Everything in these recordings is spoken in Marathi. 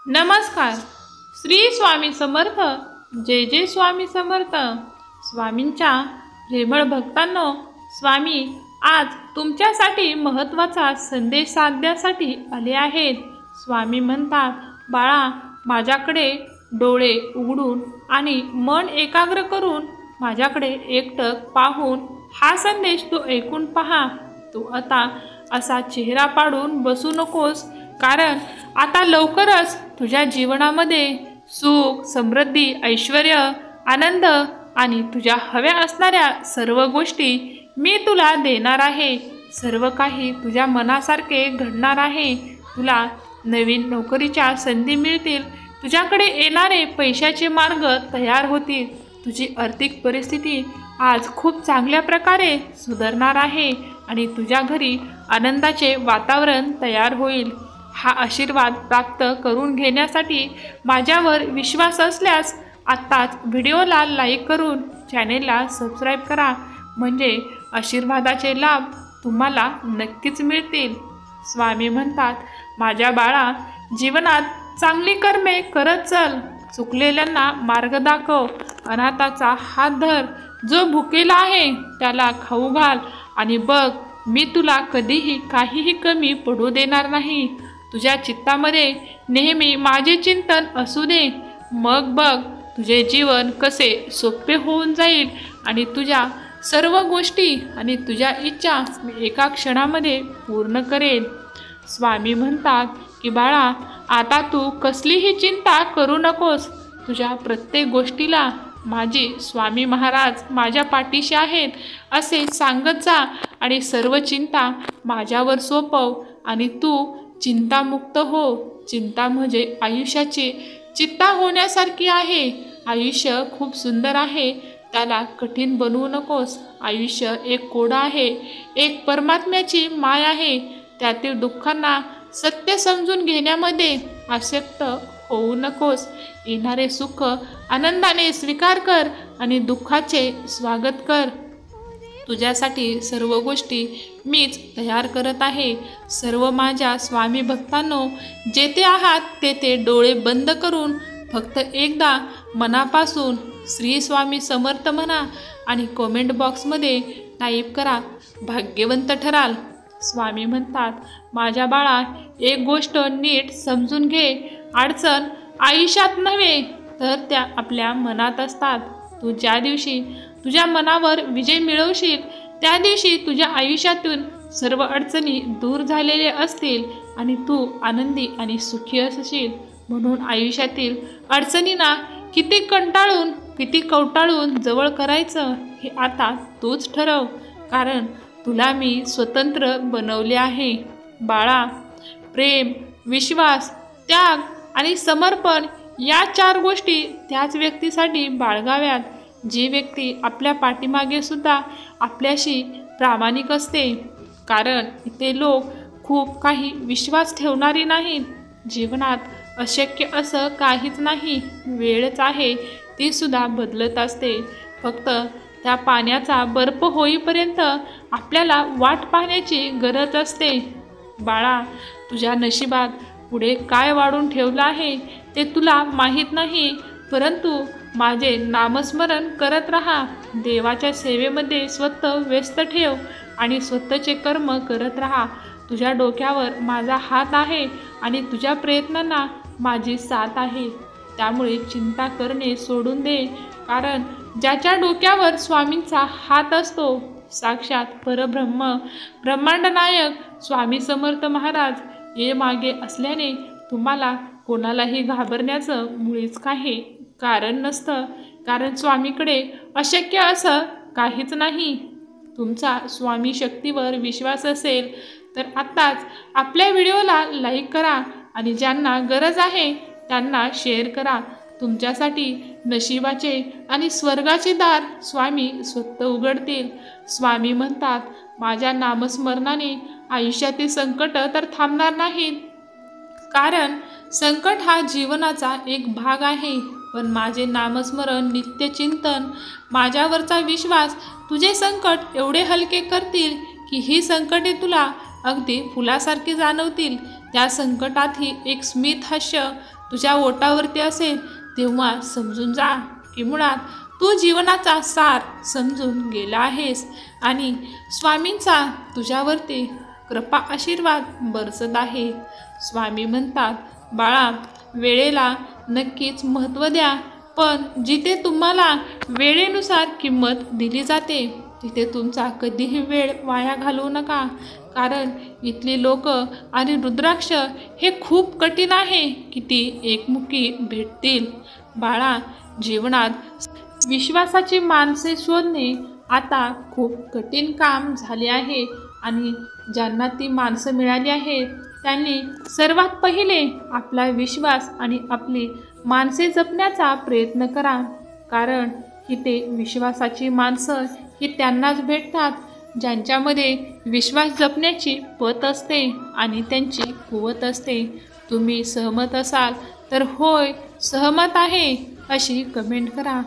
नमस्कार. श्री स्वामी समर्थ. जय जय स्वामी समर्थ. स्वामींच्या प्रेमळ भक्तांनो, स्वामी आज तुमच्यासाठी महत्त्वाचा संदेश साधण्यासाठी आले आहेत. स्वामी म्हणतात, बाळा, माझ्याकडे डोळे उघडून आणि मन एकाग्र करून माझ्याकडे एकटक पाहून हा संदेश तू ऐकून पहा. तू आता असा चेहरा पाडून बसू नकोस, कारण आता लवकरच तुझ्या जीवनामध्ये सुख, समृद्धी, ऐश्वर, आनंद आणि तुझ्या हव्या असणाऱ्या सर्व गोष्टी मी तुला देणार आहे. सर्व काही तुझ्या मनासारखे घडणार आहे. तुला नवीन नोकरीच्या संधी मिळतील. तुझ्याकडे येणारे पैशाचे मार्ग तयार होतील. तुझी आर्थिक परिस्थिती आज खूप चांगल्या प्रकारे सुधारणार आहे आणि तुझ्या घरी आनंदाचे वातावरण तयार होईल. हा आशीर्वाद प्राप्त करून घेण्यासाठी माझ्यावर विश्वास असल्यास आत्ताच व्हिडिओला लाईक करून चॅनेलला सबस्क्राईब करा, म्हणजे आशीर्वादाचे लाभ तुम्हाला नक्कीच मिळतील. स्वामी म्हणतात, माझ्या बाळा, जीवनात चांगली कर्मे करत चल. चुकलेल्यांना मार्ग दाखव. अनाथाचा हात धर. जो भुकेला आहे त्याला खाऊ घाल आणि बघ, मी तुला कधीही काहीही कमी पडू देणार नाही. तुझ्या चित्तामध्ये नेहमी माझे चिंतन असू दे. मग बघ, तुझे जीवन कसे सोपे होऊन जाईल आणि तुझ्या सर्व गोष्टी आणि तुझ्या इच्छा मी एका क्षणामध्ये पूर्ण करेन. स्वामी म्हणतात की बाळा, आता तू कसलीही चिंता करू नकोस. तुझ्या प्रत्येक गोष्टीला माझे स्वामी महाराज माझ्या पाठीशी आहेत असे सांगत जा आणि सर्व चिंता माझ्यावर सोपव आणि तू चिंतामुक्त हो. चिंता म्हणजे आयुष्याची चिंता होण्यासारखी आहे. आयुष्य खूप सुंदर आहे, त्याला कठीण बनवू नकोस. आयुष्य एक कोडं आहे, एक परमात्म्याची माय आहे. त्यातील दुःखांना सत्य समजून घेण्यामध्ये आसक्त होऊ नकोस. येणारे सुख आनंदाने स्वीकार कर आणि दुःखाचे स्वागत कर. तुझ्यासाठी सर्व गोष्टी मीच तयार करत आहे. सर्व माझ्या स्वामी भक्तांनो, जेथे आहात तेथे डोळे बंद करून फक्त एकदा मनापासून श्री स्वामी समर्थ म्हणा आणि कमेंट बॉक्समध्ये टाईप करा. भाग्यवंत ठराल. स्वामी म्हणतात, माझ्या बाळा, एक गोष्ट नीट समजून घे. अडचण आयुष्यात नव्हे तर त्या आपल्या मनात असतात. तू ज्या दिवशी तुझ्या मनावर विजय मिळवशील त्या दिवशी तुझ्या आयुष्यातून सर्व अडचणी दूर झालेल्या असतील आणि तू आनंदी आणि सुखी असशील. म्हणून आयुष्यातील अडचणींना किती कंटाळून, किती कवटाळून जवळ करायचं हे आता तूच ठरव, कारण तुला मी स्वतंत्र बनवले आहे. बाळा, प्रेम, विश्वास, त्याग आणि समर्पण या 4 गोष्टी त्याच व्यक्तीसाठी बाळगाव्यात जी व्यक्ती आपल्या पाठीमागे सुद्धा आपल्याशी प्रामाणिक असते. कारण इथे लोक खूप काही विश्वास ठेवणारी नाहीत. जीवनात अशक्य असं काहीच नाही. वेळच आहे, ती सुद्धा बदलत असते. फक्त त्या पाण्याचा बर्फ होईपर्यंत आपल्याला वाट पाहण्याची गरज असते. बाळा, तुझ्या नशिबात पुढे काय वाढून ठेवलं आहे ते तुला माहीत नाही, परंतु माझे नामस्मरण करत राहा. देवाच्या सेवेमध्ये स्वतः व्यस्त ठेव आणि स्वतःचे कर्म करत राहा. तुझ्या डोक्यावर माझा हात आहे आणि तुझ्या प्रयत्नांना माझी साथ आहे. त्यामुळे चिंता करणे सोडून दे, कारण ज्याच्या डोक्यावर स्वामींचा हात असतो, साक्षात परब्रह्म, ब्रह्मांड नायक स्वामी समर्थ महाराज ये मागे असल्याने तुम्हाला कोणालाही घाबरण्याचं मुळीच काही कारण नसतं. कारण स्वामीकडे अशक्य असं काहीच नाही. तुमचा स्वामी शक्तीवर विश्वास असेल तर आत्ताच आपल्या व्हिडिओला लाईक करा आणि ज्यांना गरज आहे त्यांना शेअर करा. तुमच्यासाठी नशिबाचे आणि स्वर्गाचे दार स्वामी स्वतः उघडतील. स्वामी म्हणतात, माझ्या नामस्मरणाने आयुष्यातील संकट तर थांबणार नाहीत, कारण संकट हा जीवनाचा एक भाग आहे. पण माझे नामस्मरण, नित्य चिंतन, माझ्यावरचा विश्वास तुझे संकट एवढे हलके करतील की ही संकटे तुला अगदी फुलासारखी जाणवतील. त्या संकटातही एक स्मित हास्य तुझ्या ओठावरती असेल तेव्हा समजून जा की मुळात तू जीवनाचा सार समजून गेला आहेस आणि स्वामींचा तुझ्यावरती कृपा आशीर्वाद बरसत आहे. स्वामी म्हणतात, बाळा, वेळेला नक्कीच महत्त्व द्या, पण जिथे तुम्हाला वेळेनुसार किंमत दिली जाते तिथे तुमचा कधीही वेळ वाया घालवू नका. कारण इथली लोक आणि रुद्राक्ष हे खूप कठीण आहे की ती एकमुखी भेटतील. बाळा, जीवनात विश्वासाची माणसे शोधणे आता खूप कठीण काम झाले आहे आणि ज्यांना ती माणसं मिळाली आहेत त्यांनी सर्वात पहिले आपला विश्वास आणि आपली माणसे जपण्याचा प्रयत्न करा. कारण इथे विश्वासाची माणसं ही त्यांनाच भेटतात ज्यांच्यामध्ये विश्वास जपण्याची पत असते आणि त्यांची कुवत असते. तुम्ही सहमत असाल तर होय, सहमत आहे अशी कमेंट करा.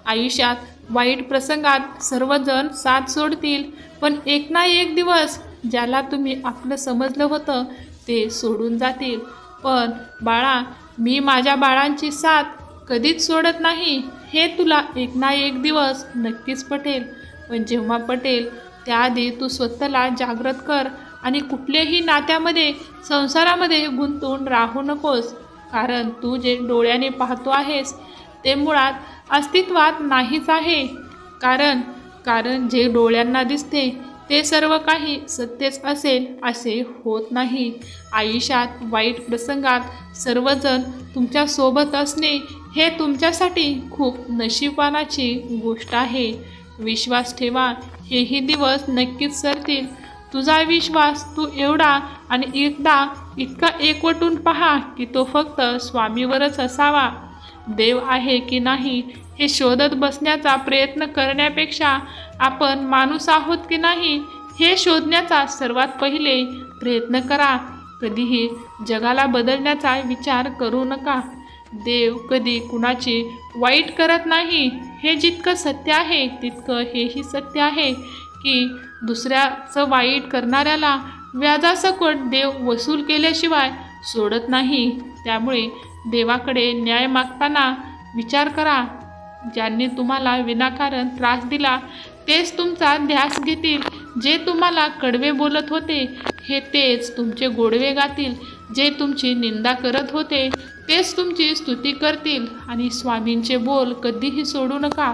आयुष्यात वाईट प्रसंगात सर्वजण साथ सोडतील, पण एक ना एक दिवस ज्याला तुम्ही आपलं समजलं होतं ते सोडून जातील. पण बाळा, मी माझ्या बाळांची साथ कधीच सोडत नाही हे तुला एक ना एक दिवस नक्कीच पटेल. पण जेव्हा पटेल त्याआधी तू स्वतःला जागृत कर आणि कुठल्याही नात्यामध्ये, संसारामध्ये गुंतून राहू नकोस. कारण तू जे डोळ्याने पाहतो आहेस ते मुळात अस्तित्वात नाहीच आहे. कारण जे डोळ्यांना दिसते ते सर्व काही सत्यच असेल असे होत नाही. आयुष्यात वाईट प्रसंगात सर्वजण तुमच्या सोबत असणे हे तुमच्यासाठी खूप नशीबवानाची गोष्ट आहे. विश्वास ठेवा, हेही दिवस नक्कीच सरतील. तुझा विश्वास तू एवढा आणि एकदा इतका एकवटून पहा की तो फक्त स्वामीवरच असावा. देव आहे की नाही हे शोधत बसण्याचा प्रयत्न करण्यापेक्षा आपण माणूस आहोत की नाही हे शोधण्याचा सर्वात पहिले प्रयत्न करा. कधीही जगाला बदलण्याचा विचार करू नका. देव कधी कुणाची वाईट करत नाही. हे जितकं सत्य आहे तितकं हेही सत्य आहे की दुसऱ्याचं वाईट करणाऱ्याला व्याजासकट देव वसूल केल्याशिवाय सोडत नाही. त्यामुळे देवाकडे न्याय मागताना विचार करा. ज्यांनी तुम्हाला विनाकारण त्रास दिला तेच तुमचा ध्यास घेतील. जे तुम्हाला कडवे बोलत होते हे तेच तुमचे गोडवे गातील. जे तुमची निंदा करत होते तेच तुमची स्तुती करतील. आणि स्वामींचे बोल कधीही सोडू नका.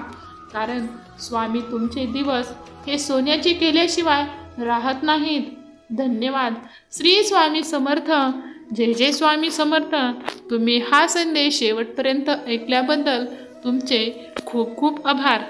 कारण स्वामी तुमचे दिवस हे सोन्याचे केल्याशिवाय राहत नाहीत. धन्यवाद. श्री स्वामी समर्थ. जय जय स्वामी समर्थ. तुम्ही हा संदेश शेवटपर्यंत ऐकल्याबद्दल तुमचे खूप खूप आभार.